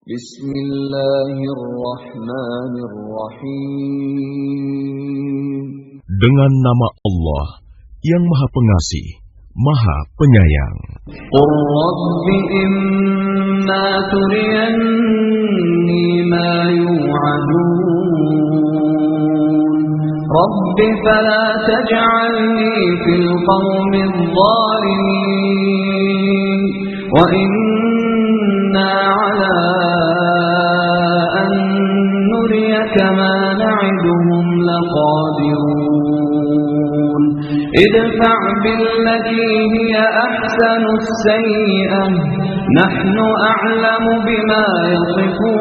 Bismillahirrahmanirrahim. Dengan nama Allah yang Maha Pengasih, Maha Penyayang. Qur Rabbi imma turiyanni ma yu'adun Rabbi fala taj'alni fil qawmi adh-dhalimin wa inna ala an nuriyaka ma na'iduhum laqadirun idfa' billati hiya ahsanu as-sayyi'ah nahnu a'lamu bima yasifun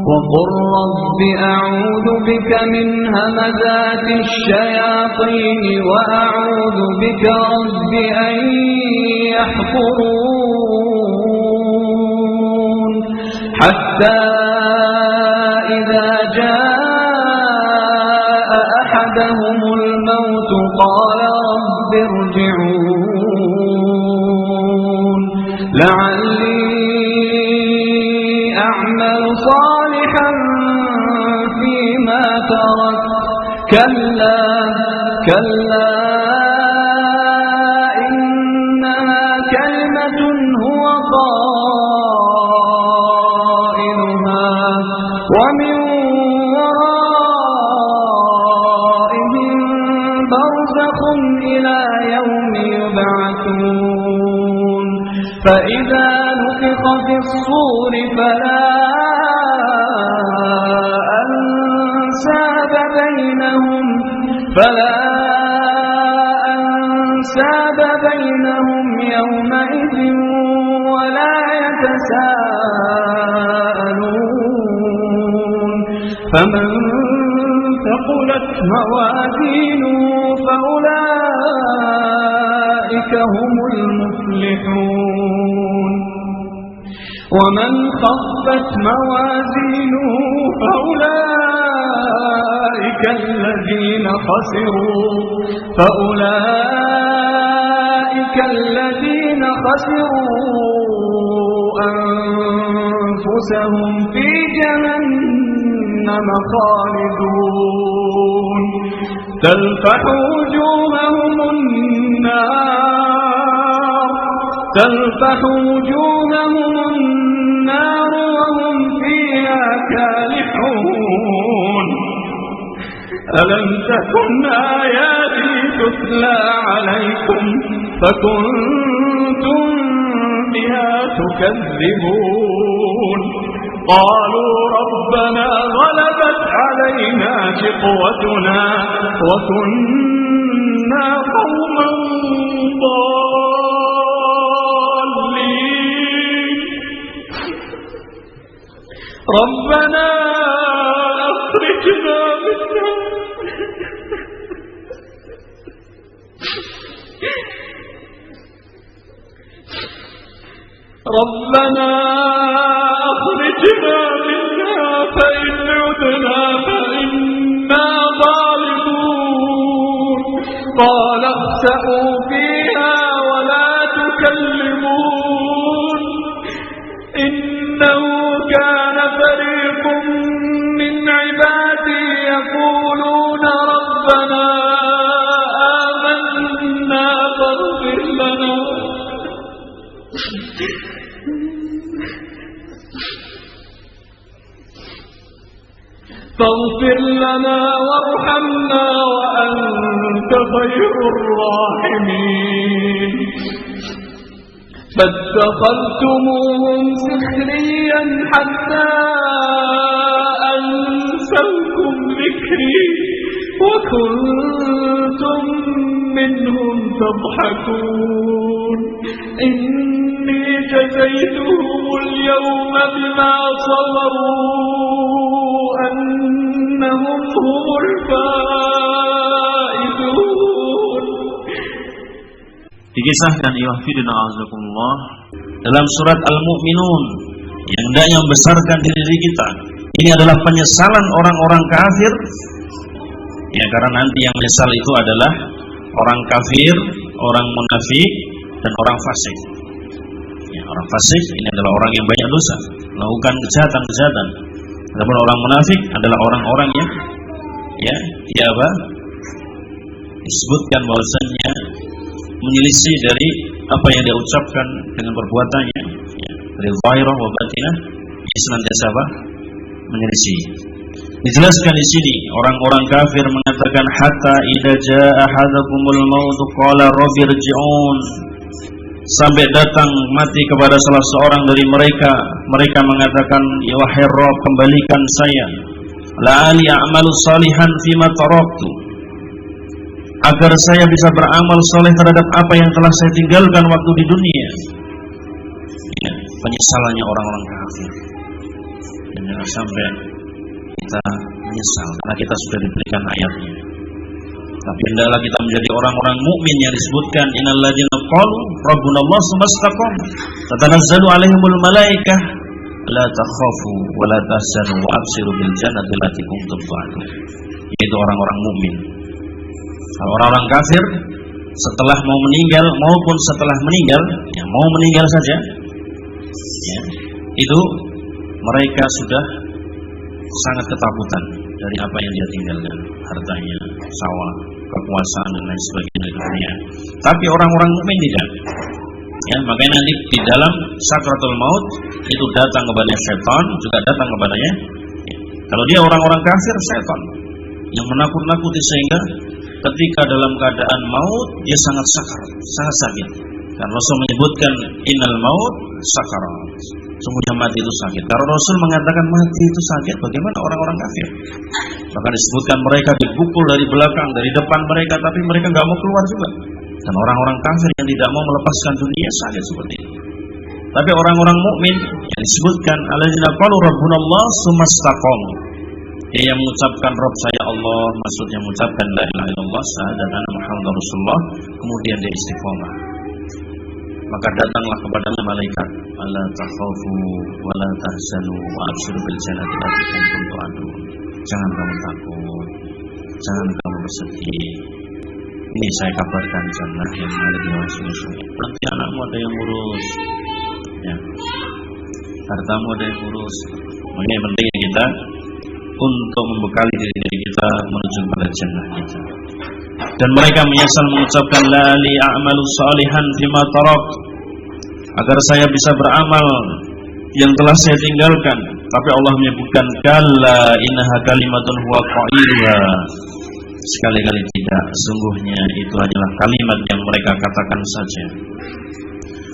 wa qur rabbi a'udhu bika min hamazati asy-syayatin wa a'udhu bika rabbi an yahfurun hatta idza jaa ahadahumul maut qala rabbi irji'un la'alli a'malu salihan fima tarak kalla innaha kalimatun huwa qailuha wa min waraihim barzakhun ila yawmi yub'athun fa idza nufikha fi as-sur fala ansaba bainahum yawma'idhin wa la yatasaalun faman thaqulat mawazinuhu fa ulaika humul muflihun ومن خفت موازينه فأولئك الذين خسروا أنفسهم في جهنم خالدون تلفح وجوههم النار وهم فيها كالحون ألم تكن آياتي تتلى عليكم فكنتم بها تكذبون قالوا ربنا غلبت علينا شقوتنا وكنا قوما ربنا أخرجنا منها فإن عدنا فإنا ظالمون قال اخسئوا فيها ولا تكلمون إنه كان فريق من عبادي يقولون ربنا آمنا فاغفر لنا وارحمنا وأنت خير الراحمين فاتخذتموهم سخريا حتى أنسوكم ذكري وكنتم منهم تضحكون إني جزيتهم اليوم بما صبروا أنهم هم الفائزون. Dikisahkan Iwahfidina Azakumullah dalam surat Al-Mu'minun yang hendaknya membesarkan diri kita. Ini adalah penyesalan orang-orang kafir. Ya, karena nanti yang menyesal itu adalah orang kafir, orang munafik, dan orang fasik. Ya, Orang fasik ini adalah orang yang banyak dosa, melakukan kejahatan-kejahatan. Adapun orang munafik adalah orang-orang yang dia apa? Disebutkan bahwasanya menyelisih dari apa yang dia ucapkan dengan perbuatannya, dari zahirah wa batinah, dia senantiasa apa? Menyelisih. Dijelaskan di sini orang-orang kafir mengatakan hatta idza jaa ahadakumul maut qala rabbi irji'un. Sampai datang mati kepada salah seorang dari mereka mengatakan, ya wahai Rabb, kembalikan saya, la'ali a'malu salihan fima taraktu, agar saya bisa beramal soleh terhadap apa yang telah saya tinggalkan waktu di dunia. Ya, penyesalannya orang-orang kafir. Dan jangan sampai kita menyesal karena kita sudah diberikan ayatnya. Tapi hendaklah kita menjadi orang-orang mukmin yang disebutkan innal ladzina qalu rabbunallah tsumma istaqamu tatanazzalu alaihimul malaikah la takhafu wa la tahzanu wa abshiru bil jannati allati kuntum tu'adun. Yaitu orang-orang mukmin. Orang-orang kafir setelah mau meninggal maupun setelah meninggal, ya mau meninggal saja, ya, itu mereka sudah sangat ketakutan dari apa yang dia tinggalkan, hartanya, sawah, kekuasaan dan lain sebagainya di dunia. Tapi orang-orang mukmin tidak. Ya, makanya nanti di dalam sakratul maut itu datang kepada setan, juga datang kepadanya. Ya. Kalau dia orang-orang kafir, setan yang menakut-nakuti sehingga ketika dalam keadaan maut dia sangat sakar, sangat sakit. Dan Rasul menyebutkan innal maut sakarat. Sungguhnya mati itu sakit. Kalau Rasul mengatakan mati itu sakit, bagaimana orang-orang kafir? Bahkan disebutkan mereka dipukul dari belakang, dari depan mereka, tapi mereka nggak mau keluar juga. Dan orang-orang kafir yang tidak mau melepaskan dunia sakit seperti itu. Tapi orang-orang mukmin yang disebutkan alladzina qalu rabbunallah tsumma istaqamu. Dia yang mengucapkan Rabb saya Allah, maksudnya mengucapkan la ilaha illallah syahadat anna Muhammadar Rasulullah, kemudian dia istiqomah. Maka datanglah kepadanya malaikat, alla takhafu wa la tahzanu wa abshiru bil jannati allati kuntum tu'adun. Jangan kamu takut, jangan kamu bersedih. Ini saya kabarkan jannah yang milik Rasulullah. Nanti anakmu ada yang ngurus, ya, hartamu ada yang ngurus. Makanya pentingnya kita untuk membekali diri kita menuju pada jannah kita. Dan mereka menyesal mengucapkan la li a'malu salihan fima tarak, agar saya bisa beramal yang telah saya tinggalkan. Tapi Allah menyebutkan kalla innaha kalimatun huwa qailuha. Sekali-kali tidak, sungguhnya itu hanyalah kalimat yang mereka katakan saja.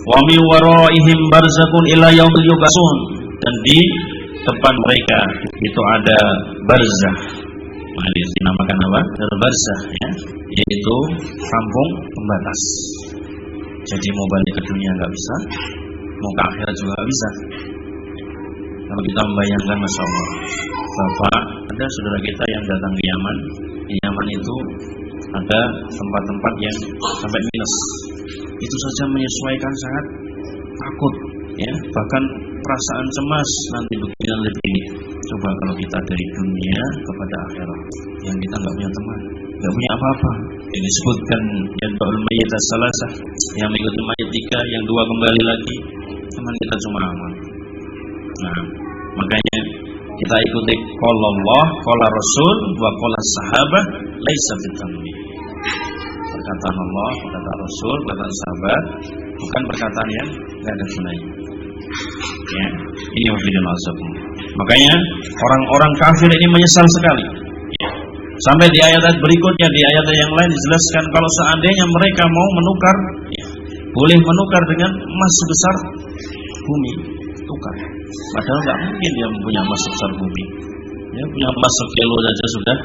Wa min waraihim barzakun ila yaumil yub'atsun. Dan di depan mereka itu ada barzah. Nah, dinamakan apa? Barzah, ya, yaitu kampung pembatas. Jadi mau balik ke dunia nggak bisa, mau ke akhirat juga nggak bisa. Kalau kita membayangkan, masya Allah, Bapak, ada saudara kita yang datang ke Yaman. Di Yaman itu ada tempat-tempat yang sampai minus. Itu saja menyesuaikan sangat takut, ya, bahkan perasaan cemas nanti begini. Coba kalau kita dari dunia kepada akhirat, yang kita nggak punya teman, nggak punya apa-apa. Yang disebutkan yang ba'ul mayyit as-salasah, yang mengikuti mayat 3, yang 2 kembali lagi, teman kita cuma aman. Nah, makanya kita ikuti qala Allah, qala Rasul, wa qala sahabah, laisa bitammi. Perkataan Allah, perkataan Rasul, perkataan sahabat, bukan perkataan yang tidak ada gunanya. Ya, ini wafidun azabun. Makanya orang-orang kafir ini menyesal sekali. Ya. Sampai di ayat-ayat berikutnya, di ayat yang lain dijelaskan kalau seandainya mereka mau menukar, ya, boleh menukar dengan emas sebesar bumi, tukar. Padahal nggak mungkin dia punya emas sebesar bumi. Dia punya emas sekilo saja sudah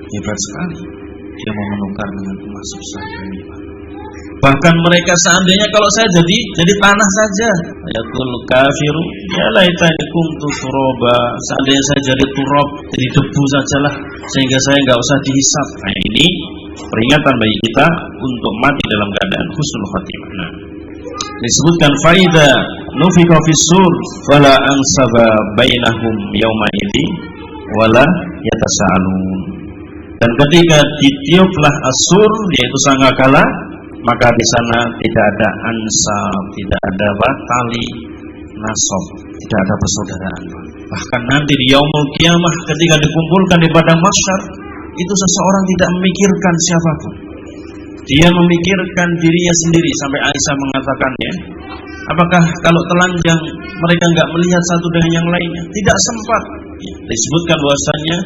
hebat sekali. Dia mau menukar dengan emas sebesar bumi. Bahkan mereka seandainya kalau saya jadi tanah saja, yaqul kafiru ya laitani kuntu turaba, seandainya saya jadi turab, jadi debu sajalah, sehingga saya enggak usah dihisab. Nah, ini peringatan bagi kita untuk mati dalam keadaan husnul khatimah. Nah, disebutkan faida nufika fis-sur wala ansaba bainahum yauma idzi wala yatasaalun. Dan ketika ditiuplah as-sur, yaitu sangkakala, maka di sana tidak ada ansab, tidak ada tali nasab, tidak ada persaudaraan. Bahkan nanti di yaumul qiyamah ketika dikumpulkan di padang mahsyar, itu seseorang tidak memikirkan siapapun. Dia memikirkan dirinya sendiri. Sampai Aisyah mengatakannya, apakah kalau telanjang mereka enggak melihat satu dengan yang lainnya? Tidak sempat. Disebutkan bahwasanya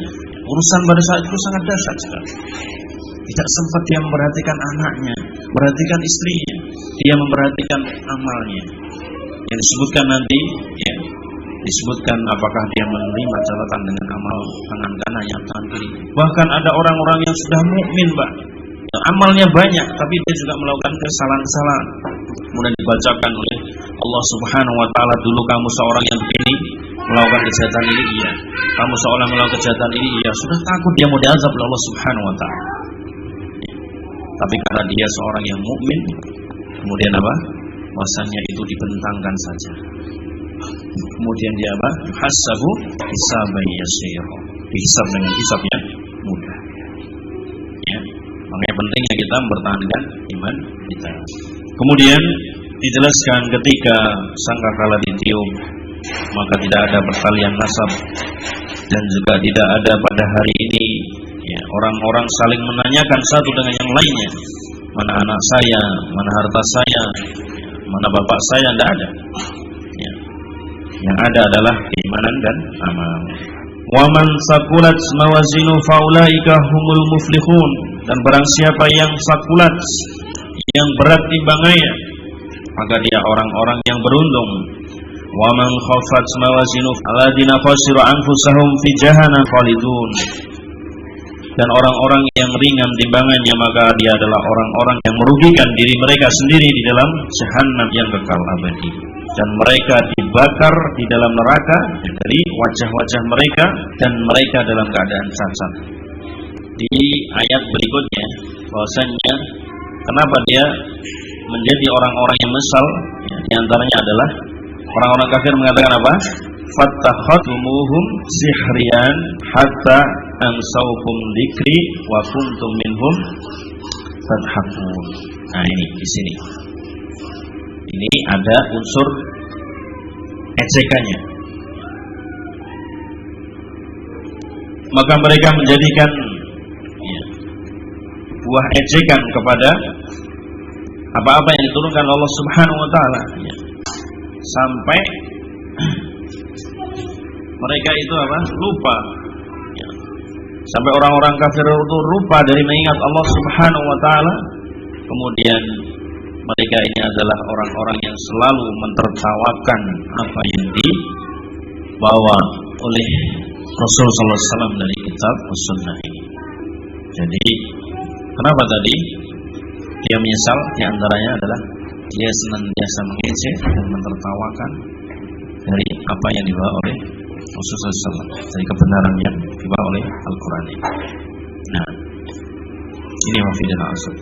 urusan pada saat itu sangat dahsyat sekali. Tidak sempat dia memperhatikan anaknya, memperhatikan istrinya, dia memperhatikan amalnya. Yang disebutkan nanti, ya, disebutkan apakah dia menerima catatan dengan amal tangan kanannya atau tangan kiri. Bahkan ada orang-orang yang sudah mukmin, Pak, yang amalnya banyak, tapi dia juga melakukan kesalahan-kesalahan. Kemudian dibacakan oleh Allah Subhanahu Wa Taala, dulu kamu seorang yang begini, melakukan kejahatan ini, iya. Kamu seorang melakukan kejahatan ini, iya. Sudah takut dia mau diazab oleh Allah Subhanahu Wa Taala. Tapi karena dia seorang yang mukmin, kemudian apa? Masanya itu dibentangkan saja. Kemudian dia apa? Hasabu hisaban yasir. Dihisab dengan hisab yang mudah. Ya. Makanya pentingnya kita mempertahankan iman kita. Kemudian dijelaskan ketika sangkakala ditiup, maka tidak ada pertalian nasab, dan juga tidak ada pada hari ini ya, orang-orang saling menanyakan satu dengan yang lainnya, mana anak saya, mana harta saya, mana bapak saya, tidak ada ya. Yang ada adalah keimanan dan amal. Wa man saqulat mawazinu faulaika humul muflihun. Dan barang siapa yang saqulat, yang berat timbangannya, maka dia orang-orang yang beruntung. Wa man khaffat mawazinu alladina khasiru anfusahum fi jahannam khalidun. Dan orang-orang yang ringan timbangannya, maka dia adalah orang-orang yang merugikan diri mereka sendiri di dalam jahannam yang kekal abadi. Dan mereka dibakar di dalam neraka dari wajah-wajah mereka, dan mereka dalam keadaan cacat. Di ayat berikutnya bahwasanya kenapa dia menjadi orang-orang yang menyesal ya, di antaranya adalah orang-orang kafir mengatakan apa? Fattakhadumuhum sihriyan hatta ansaukum dzikri wa kuntum minhum tadhakun. Nah, ini di sini. Ini ada unsur ejekannya. Maka mereka menjadikan ya, buah ejekan kepada apa-apa yang diturunkan Allah Subhanahu Wa Taala. Ya. Sampai mereka itu apa? Lupa. Ya. Sampai orang-orang kafir itu lupa dari mengingat Allah Subhanahu Wa Taala. Kemudian mereka ini adalah orang-orang yang selalu mentertawakan apa yang dibawa oleh Rasul sallallahu alaihi wasallam dari kitab Sunnah ini. Jadi kenapa tadi dia menyesal? Di antaranya adalah dia senantiasa mengejek dan mentertawakan dari apa yang dibawa oleh Rasulullah SAW, dari kebenaran yang dibawa oleh Al-Quran ini. Nah, ini wafidana asal